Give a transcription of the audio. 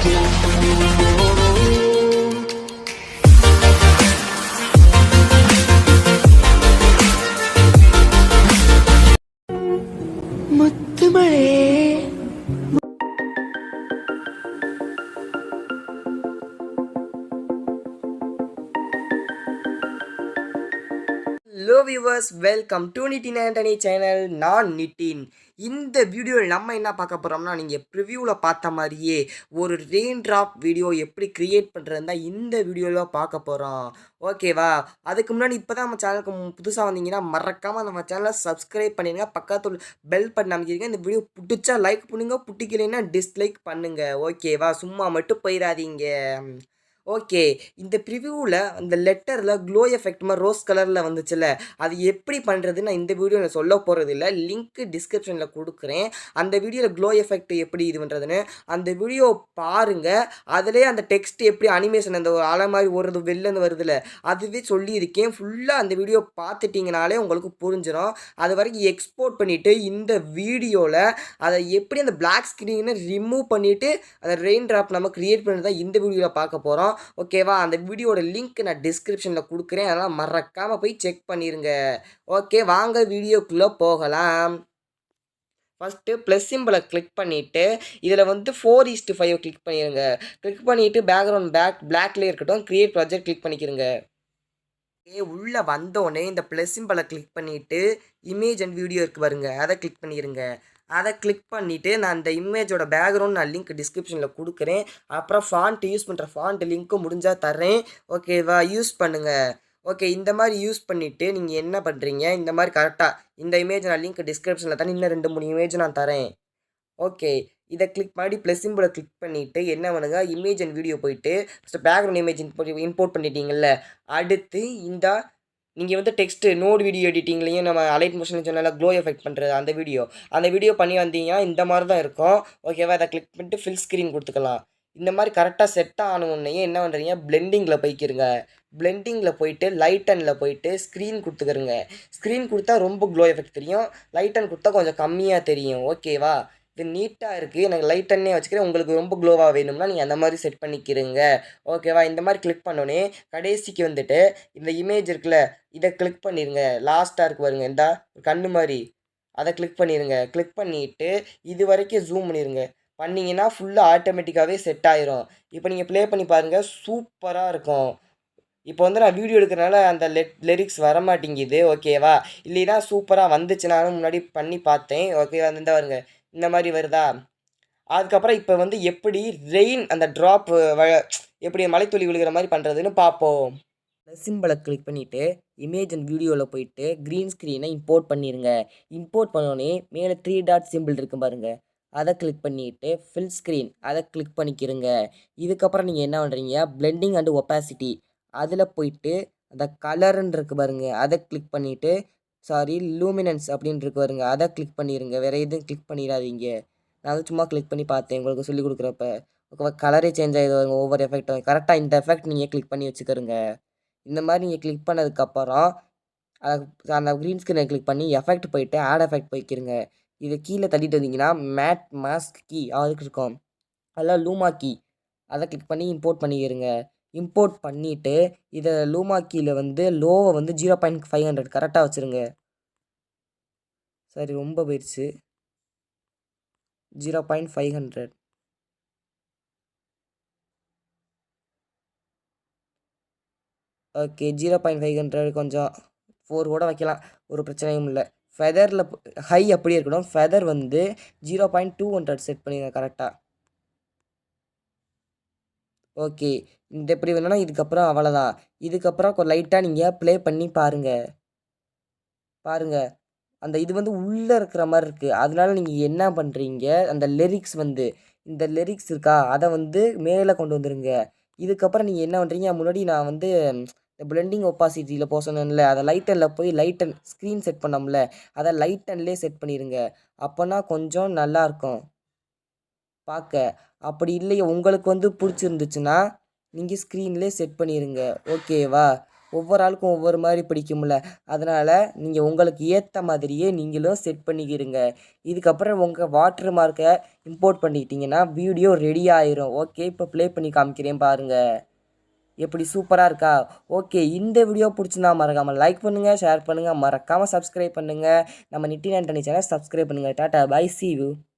Hello viewers, welcome to Nittin Antony channel. நான் நிட்டின். இந்த வீடியோவில் நம்ம என்ன பார்க்க போகிறோம்னா, நீங்கள் ப்ரிவியூவில் பார்த்த மாதிரியே ஒரு ரெயின் ட்ராப் வீடியோ எப்படி க்ரியேட் பண்ணுறதுனா இந்த வீடியோவில் பார்க்க போகிறோம். ஓகேவா? அதுக்கு முன்னாடி இப்போ தான் நம்ம சேனலுக்கு புதுசாக வந்தீங்கன்னா மறக்காமல் நம்ம சேனலை சப்ஸ்கிரைப் பண்ணிடுங்க. பக்கத்தில் பெல் பட்டன் அமைக்கிறீங்க. இந்த வீடியோ பிடிச்சா லைக் பண்ணுங்க, பிடிக்கலைன்னா டிஸ்லைக் பண்ணுங்கள். ஓகேவா? சும்மா மட்டும் போயிடாதீங்க. ஓகே, இந்த ப்ரிவியூவில் அந்த லெட்டரில் க்ளோ எஃபெக்ட் மாதிரி ரோஸ் கலரில் வந்துச்சுல்ல, அது எப்படி பண்ணுறதுன்னு நான் இந்த வீடியோவில் சொல்ல போகிறது இல்லை. லிங்க்கு டிஸ்கிரிப்ஷனில் கொடுக்குறேன். அந்த வீடியோவில் க்ளோ எஃபெக்ட் எப்படி இது பண்ணுறதுன்னு அந்த வீடியோ பாருங்கள். அதிலே அந்த டெக்ஸ்ட் எப்படி அனிமேஷன் அந்த ஒரு அலை மாதிரி ஓடுறது வெளிலேருந்து வருதுல்ல, அதுவே சொல்லியிருக்கேன். ஃபுல்லாக அந்த வீடியோ பார்த்துட்டிங்கனாலே உங்களுக்கு புரிஞ்சிடும். அது வரைக்கும் எக்ஸ்போர்ட் பண்ணிவிட்டு இந்த வீடியோவில் அதை எப்படி அந்த பிளாக் ஸ்க்ரீனை ரிமூவ் பண்ணிவிட்டு அந்த ரெயின் ட்ராப் நம்ம க்ரியேட் பண்ணுறது தான் இந்த வீடியோவில் பார்க்க போகிறோம். ஓகேவா? அந்த வீடியோட லிங்க் நான் டிஸ்கிரிப்ஷனில் கொடுக்குறேன். அதனால் மறக்காமல் போய் செக் பண்ணிடுங்க. ஓகே, வாங்க வீடியோக்குள்ளே போகலாம். ஃபஸ்ட்டு ப்ளஸ் சிம்பிளை கிளிக் பண்ணிவிட்டு இதில் வந்து 4:5 கிளிக் பண்ணிடுங்க. கிளிக் பண்ணிவிட்டு பேக்ரவுண்ட் பிளாக்லேயே இருக்கட்டும், க்ரியேட் ப்ராஜெக்ட் கிளிக் பண்ணிக்கிறங்க. உள்ளே வந்தோடனே இந்த ப்ளஸ் சிம்பிளை கிளிக் பண்ணிவிட்டு இமேஜ் அண்ட் வீடியோ இருக்குது பாருங்க, அதை கிளிக் பண்ணிடுங்க. அதை கிளிக் பண்ணிவிட்டு நான் அந்த இமேஜோட பேக்ரவுண்ட் நான் லிங்க் டிஸ்கிரிப்ஷனில் கொடுக்குறேன். அப்புறம் ஃபாண்ட் யூஸ் பண்ணுற ஃபாண்ட் லிங்க்கும் முடிஞ்சால் தர்றேன். ஓகேவா? யூஸ் பண்ணுங்கள். ஓகே, இந்த மாதிரி யூஸ் பண்ணிவிட்டு நீங்கள் என்ன பண்ணுறீங்க, இந்த மாதிரி கரெக்டாக இந்த இமேஜ் நான் லிங்க் டிஸ்கிரிப்ஷனில் தரேன். இன்னும் 2-3 இமேஜ் நான் தரேன். ஓகே, இதை கிளிக் பண்ணி ப்ளஸ் சிம்பிளை கிளிக் பண்ணிவிட்டு என்ன பண்ணுங்க, இமேஜ் அண்ட் வீடியோ போயிட்டு ஃபஸ்ட்டு பேக்ரவுண்ட் இமேஜ் இம்போர்ட் பண்ணிட்டீங்கல்ல, அடுத்து இந்த நீங்கள் வந்து டெக்ஸ்ட்டு நோட் வீடியோ எடிட்டிங்லேயும் நம்ம அலைட் மோஷன் சேனலில் க்ளோ எஃபெக்ட் பண்ணுறது அந்த வீடியோ பண்ணி வந்தீங்கன்னா இந்த மாதிரி தான் இருக்கும். ஓகேவா? அதை கிளிக் பண்ணிட்டு ஃபில் ஸ்க்ரீன் கொடுத்துக்கலாம். இந்த மாதிரி கரெக்டாக செட் ஆனவுடனே என்ன பண்ணுறீங்க, பிளெண்டிங்கில் போய்க்கிருங்க. பிளெண்டிங்கில் போயிட்டு லைட்டனில் போயிட்டு ஸ்க்ரீன் கொடுத்துக்கிறங்க. ஸ்க்ரீன் கொடுத்தா ரொம்ப க்ளோ எஃபெக்ட் தெரியும், லைட்டன் கொடுத்தா கொஞ்சம் கம்மியாக தெரியும். ஓகேவா? இது நீட்டாக இருக்குது. எனக்கு லைட்டன்னே வச்சுக்கிறேன். உங்களுக்கு ரொம்ப க்ளோவாக வேணும்னா நீங்கள் அந்த மாதிரி செட் பண்ணிக்கிறீங்க. ஓகேவா? இந்த மாதிரி கிளிக் பண்ணோன்னே கடைசிக்கு வந்துட்டு இந்த இமேஜ் இருக்குல்ல, இதை கிளிக் பண்ணிடுங்க. லாஸ்ட்டாக இருக்கு பாருங்க, இந்த கண்ணு மாதிரி, அதை கிளிக் பண்ணிடுங்க. கிளிக் பண்ணிவிட்டு இது வரைக்கும் ஜூம் பண்ணிடுங்க. பண்ணிங்கன்னா ஃபுல்லாக ஆட்டோமேட்டிக்காகவே செட் ஆயிரும். இப்போ நீங்கள் ப்ளே பண்ணி பாருங்கள், சூப்பராக இருக்கும். இப்போ வந்து நான் வீடியோ எடுக்கிறனால அந்த லிரிக்ஸ் வரமாட்டேங்குது. ஓகேவா? இல்லைன்னா சூப்பராக வந்துச்சு. நானும் முன்னாடி பண்ணி பார்த்தேன். ஓகேவா? இந்த வருங்க, இந்த மாதிரி வருதா? அதுக்கப்புறம் இப்போ வந்து எப்படி ரெயின் அந்த ட்ராப் எப்படி மழைத்துளி விழுகிற மாதிரி பண்ணுறதுன்னு பார்ப்போம். சிம்பிளை கிளிக் பண்ணிவிட்டு இமேஜ் அண்ட் வீடியோவில் போயிட்டு க்ரீன் ஸ்க்ரீனை இம்போர்ட் பண்ணிடுங்க. இம்போர்ட் பண்ணோடனே மேலே 3 டாட் சிம்பிள் இருக்கும் பாருங்கள், அதை கிளிக் பண்ணிவிட்டு ஃபில் ஸ்க்ரீன் அதை கிளிக் பண்ணிக்கிறங்க. இதுக்கப்புறம் நீங்கள் என்ன பண்ணுறீங்க, பிளெண்டிங் அண்ட் ஒப்பாசிட்டி அதில் போயிட்டு அந்த கலருன்னு இருக்குது பாருங்க, அதை கிளிக் பண்ணிவிட்டு லூமினன்ஸ் அப்படின்னு இருக்கு பாருங்க, அதை கிளிக் பண்ணிடுங்க. வேறு எதுவும் கிளிக் பண்ணிடாதீங்க. நான் வந்து சும்மா கிளிக் பண்ணி பார்த்தேன் உங்களுக்கு சொல்லிக் கொடுக்குறப்ப. ஓகேவா? கலரே சேஞ்ச் ஆகிடுவாங்க ஒவ்வொரு எஃபெக்ட்டும். கரெக்டாக இந்த எஃபெக்ட் நீங்கள் கிளிக் பண்ணி வச்சுக்கிறங்க. இந்த மாதிரி நீங்கள் கிளிக் பண்ணதுக்கப்புறம் அந்த க்ரீன் ஸ்க்ரீனை கிளிக் பண்ணி எஃபெக்ட் போயிட்டு ஆட் எஃபெக்ட் போய்க்கிருங்க. இதை கீழே தள்ளிட்டு வந்தீங்கன்னா மேட் மாஸ்க் கீ அதுக்கு இருக்கும், அதெல்லாம் லூமா கீ, அதை கிளிக் பண்ணி இம்போர்ட் பண்ணிக்கிறங்க. இம்போர்ட் பண்ணிவிட்டு இதை லூமா கீயில் வந்து லோவை வந்து 0.500 கரெக்டாக வச்சுருங்க. சரி, ரொம்ப போயிடுச்சு. 0.500. ஓகே, 0.500 கொஞ்சம் 4 கூட வைக்கலாம், ஒரு பிரச்சனையும் இல்லை. ஃபெதரில் ஹை அப்படியே இருக்கணும். ஃபெதர் வந்து 0.200 செட் பண்ணிடுங்க கரெக்டாக. ஓகே, இந்த எப்படி வேணும்னா இதுக்கப்புறம் அவ்வளோதான். இதுக்கப்புறம் லைட்டாக நீங்கள் ப்ளே பண்ணி பாருங்கள். அந்த இது வந்து உள்ளே இருக்கிற மாதிரி இருக்குது. அதனால நீங்கள் என்ன பண்ணுறீங்க, அந்த லிரிக்ஸ் வந்து இந்த லிரிக்ஸ் இருக்கா, அதை வந்து மேலே கொண்டு வந்துடுங்க. இதுக்கப்புறம் நீங்கள் என்ன பண்ணுறீங்க, முன்னாடி நான் வந்து இந்த பிளெண்டிங் ஒப்பாசிட்டியில் போக சொன்னேன்ல, அதை லைட்டனில் போய் லைட்டன் ஸ்க்ரீன் செட் பண்ணோம்ல, அதை லைட்டன்லேயே செட் பண்ணிடுங்க. அப்போனா கொஞ்சம் நல்லாயிருக்கும் பார்க்க. அப்படி இல்லையே உங்களுக்கு வந்து பிடிச்சிருந்துச்சுன்னா நீங்கள் ஸ்க்ரீன்லேயே செட் பண்ணிடுங்க. ஓகேவா? ஒவ்வொரு ஆளுக்கும் ஒவ்வொரு மாதிரி பிடிக்கும்ல. அதனால் நீங்கள் உங்களுக்கு ஏற்ற மாதிரியே நீங்களும் செட் பண்ணிக்கிடுங்க. இதுக்கப்புறம் உங்கள் வாட்டர் மார்க்கை இம்போர்ட் பண்ணிக்கிட்டிங்கன்னா வீடியோ ரெடி ஆயிரும். ஓகே, இப்போ ப்ளே பண்ணி காமிக்கிறேன் பாருங்கள். எப்படி சூப்பராக இருக்கா? ஓகே, இந்த வீடியோ பிடிச்சிருந்தா மறக்காமல் லைக் பண்ணுங்கள், ஷேர் பண்ணுங்கள், மறக்காமல் சப்ஸ்கிரைப் பண்ணுங்கள். நம்ம நிட்டின் ஆண்டனி சேனல் சப்ஸ்கிரைப் பண்ணுங்கள். Tata bye, see you.